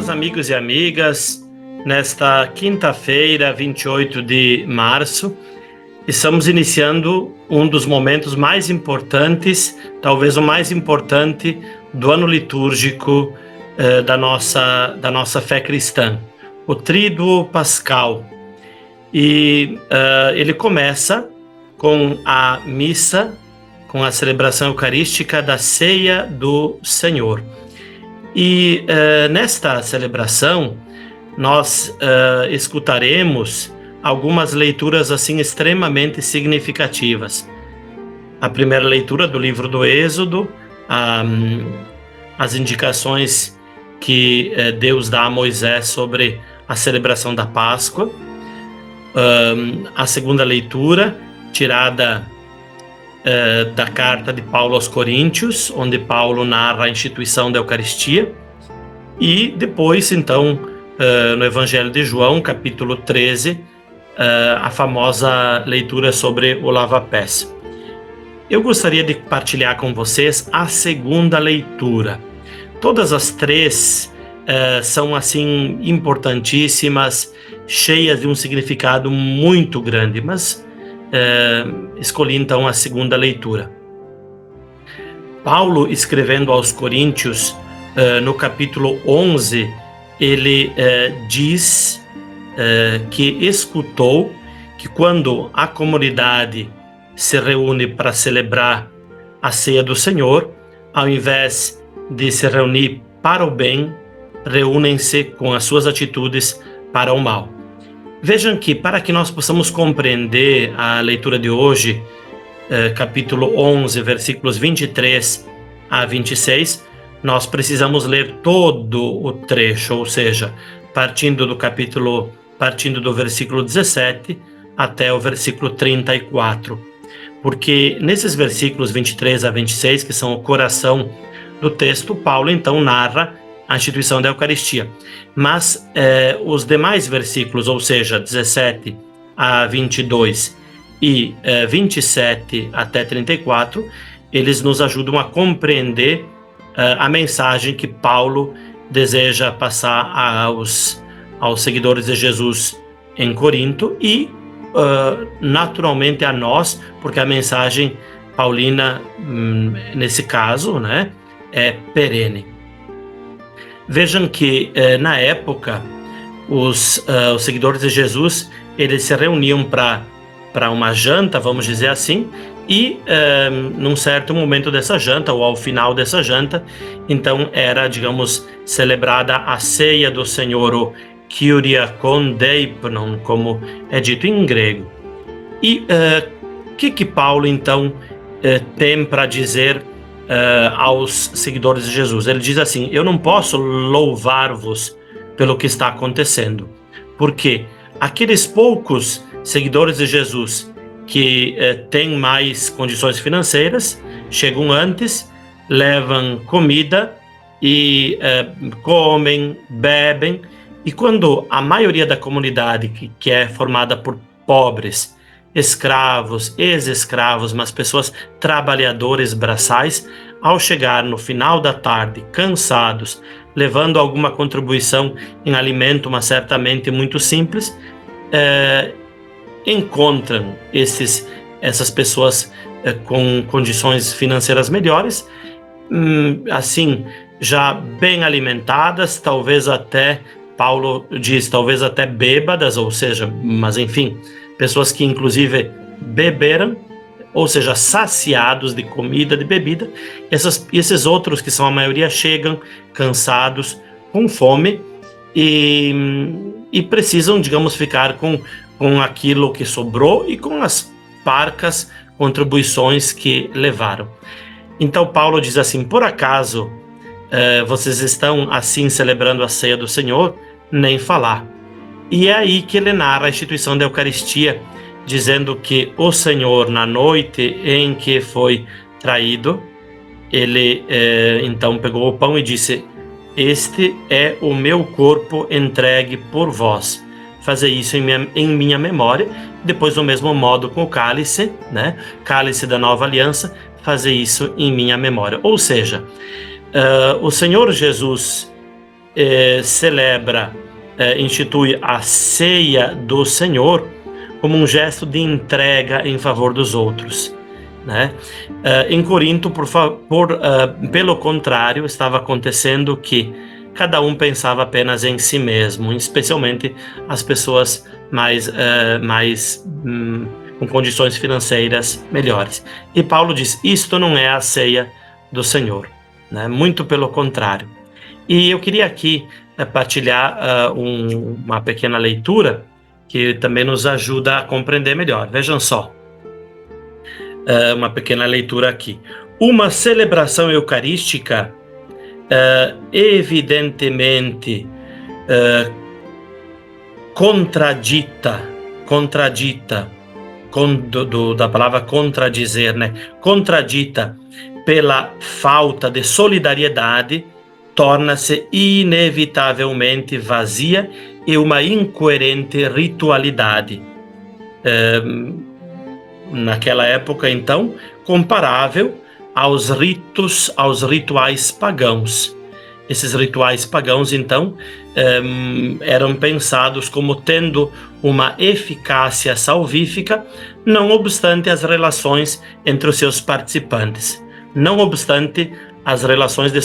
caros amigos e amigas, nesta quinta-feira, 28 de março, estamos iniciando um dos momentos mais importantes, talvez o mais importante do ano litúrgico da nossa fé cristã, o Tríduo Pascal. E ele começa com a missa, com a celebração eucarística da Ceia do Senhor. E nesta celebração nós escutaremos algumas leituras assim extremamente significativas. A primeira leitura do livro do Êxodo, as indicações que Deus dá a Moisés sobre a celebração da Páscoa. A segunda leitura, tirada da carta de Paulo aos Coríntios, onde Paulo narra a instituição da Eucaristia, e depois, então, no Evangelho de João, capítulo 13, a famosa leitura sobre o lava-pés. Eu gostaria de partilhar com vocês a segunda leitura. Todas as três são, assim, importantíssimas, cheias de um significado muito grande, mas escolhi então a segunda leitura. Paulo, escrevendo aos Coríntios, no capítulo 11, ele diz que escutou que quando a comunidade se reúne para celebrar a ceia do Senhor, ao invés de se reunir para o bem, reúnem-se com as suas atitudes para o mal. Vejam que, para que nós possamos compreender a leitura de hoje, capítulo 11, versículos 23 a 26, nós precisamos ler todo o trecho, ou seja, partindo do versículo 17 até o versículo 34. Porque nesses versículos 23 a 26, que são o coração do texto, Paulo então narra a instituição da Eucaristia. Mas os demais versículos, ou seja, 17 a 22 e 27 até 34, eles nos ajudam a compreender a mensagem que Paulo deseja passar aos seguidores de Jesus em Corinto e, naturalmente, a nós, porque a mensagem paulina, nesse caso, né, é perene. Vejam que, na época, os seguidores de Jesus, eles se reuniam para uma janta, vamos dizer assim, e num certo momento dessa janta, ou ao final dessa janta, então era, digamos, celebrada a ceia do Senhor, o Kyriakon Deipnon, como é dito em grego. E o que Paulo, então, tem para dizer aos seguidores de Jesus? Ele diz assim: eu não posso louvar-vos pelo que está acontecendo, porque aqueles poucos seguidores de Jesus que têm mais condições financeiras chegam antes, levam comida e comem, bebem, e quando a maioria da comunidade, que é formada por pobres, escravos, ex-escravos, mas pessoas trabalhadores braçais, ao chegar no final da tarde, cansados, levando alguma contribuição em alimento, mas certamente muito simples, encontram essas pessoas com condições financeiras melhores, assim, já bem alimentadas, talvez até, Paulo diz, talvez até bêbadas, ou seja, mas enfim, pessoas que inclusive beberam, ou seja, saciados de comida, de bebida. Esses outros, que são a maioria, chegam cansados, com fome, e precisam, digamos, ficar com aquilo que sobrou e com as parcas contribuições que levaram. Então Paulo diz assim: por acaso vocês estão assim celebrando a ceia do Senhor? Nem falar. E é aí que ele narra a instituição da Eucaristia, dizendo que o Senhor, na noite em que foi traído, ele então pegou o pão e disse: este é o meu corpo entregue por vós. Fazer isso em minha memória. Depois, do mesmo modo, com o cálice, né? Cálice da nova aliança, fazer isso em minha memória. Ou seja, o Senhor Jesus celebra, institui a ceia do Senhor como um gesto de entrega em favor dos outros, né? Em Corinto, pelo contrário, estava acontecendo que cada um pensava apenas em si mesmo, especialmente as pessoas com condições financeiras melhores. E Paulo diz: isto não é a ceia do Senhor, né? Muito pelo contrário. E eu queria aqui partilhar uma pequena leitura que também nos ajuda a compreender melhor. Vejam só, uma pequena leitura aqui. Uma celebração eucarística evidentemente contradita, da palavra contradizer, né? Contradita pela falta de solidariedade, torna-se inevitavelmente vazia e uma incoerente ritualidade. Naquela época, então, comparável aos rituais pagãos. Esses rituais pagãos, então, eram pensados como tendo uma eficácia salvífica, não obstante as relações entre os seus participantes, não obstante as relações de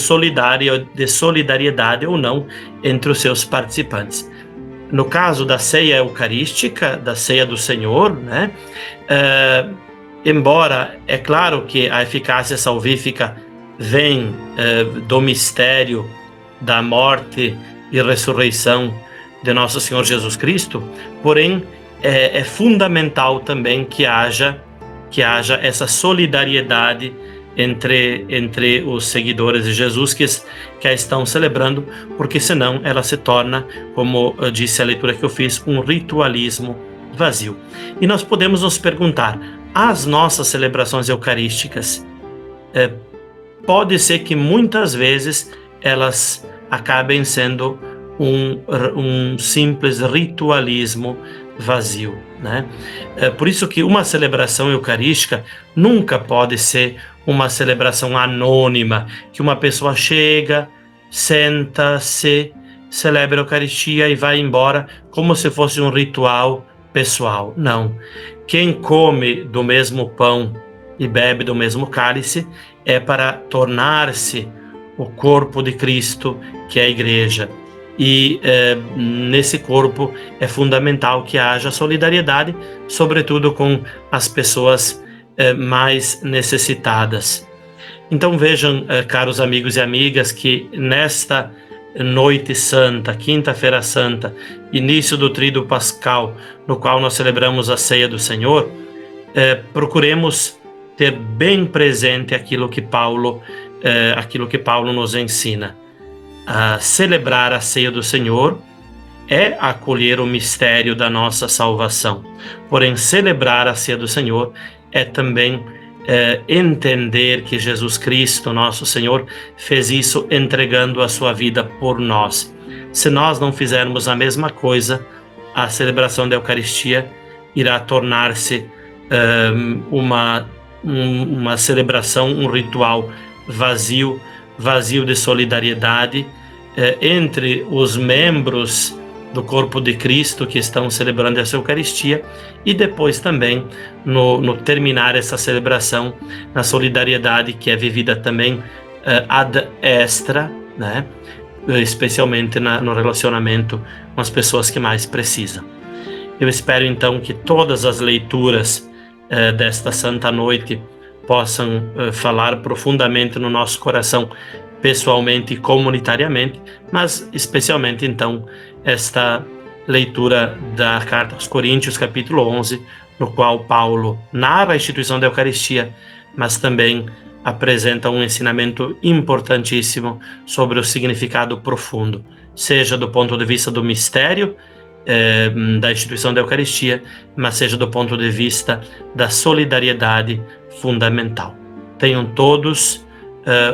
solidariedade ou não entre os seus participantes. No caso da ceia eucarística, da ceia do Senhor, né, embora é claro que a eficácia salvífica vem do mistério da morte e ressurreição de nosso Senhor Jesus Cristo, porém é fundamental também que haja essa solidariedade entre os seguidores de Jesus que a estão celebrando, porque senão ela se torna, como disse a leitura que eu fiz, um ritualismo vazio. E nós podemos nos perguntar: as nossas celebrações eucarísticas, pode ser que muitas vezes elas acabem sendo um simples ritualismo vazio, né? Por isso que uma celebração eucarística nunca pode ser uma celebração anônima, que uma pessoa chega, senta-se, celebra a Eucaristia e vai embora como se fosse um ritual pessoal. Não. Quem come do mesmo pão e bebe do mesmo cálice é para tornar-se o corpo de Cristo, que é a Igreja. E nesse corpo é fundamental que haja solidariedade, sobretudo com as pessoas mais necessitadas. Então vejam, caros amigos e amigas, que nesta Noite Santa, Quinta-feira Santa, início do Tríduo Pascal, no qual nós celebramos a Ceia do Senhor, procuremos ter bem presente aquilo que Paulo nos ensina. A celebrar a Ceia do Senhor é acolher o mistério da nossa salvação. Porém, celebrar a Ceia do Senhor é também entender que Jesus Cristo, nosso Senhor, fez isso entregando a sua vida por nós. Se nós não fizermos a mesma coisa, a celebração da Eucaristia irá tornar-se uma celebração, um ritual vazio de solidariedade entre os membros do corpo de Cristo que estão celebrando essa Eucaristia, e depois também no terminar essa celebração, na solidariedade que é vivida também ad extra, né? Especialmente no relacionamento com as pessoas que mais precisam. Eu espero então que todas as leituras desta Santa Noite possam falar profundamente no nosso coração, pessoalmente e comunitariamente, mas especialmente então esta leitura da Carta aos Coríntios, capítulo 11, no qual Paulo narra a instituição da Eucaristia, mas também apresenta um ensinamento importantíssimo sobre o significado profundo, seja do ponto de vista do mistério da instituição da Eucaristia, mas seja do ponto de vista da solidariedade fundamental. Tenham todos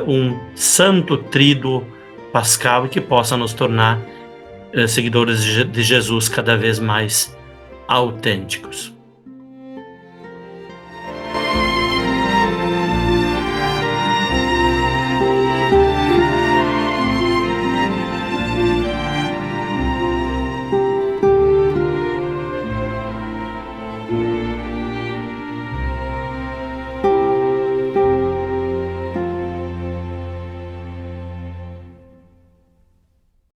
um santo tríduo pascal e que possa nos tornar seguidores de Jesus cada vez mais autênticos.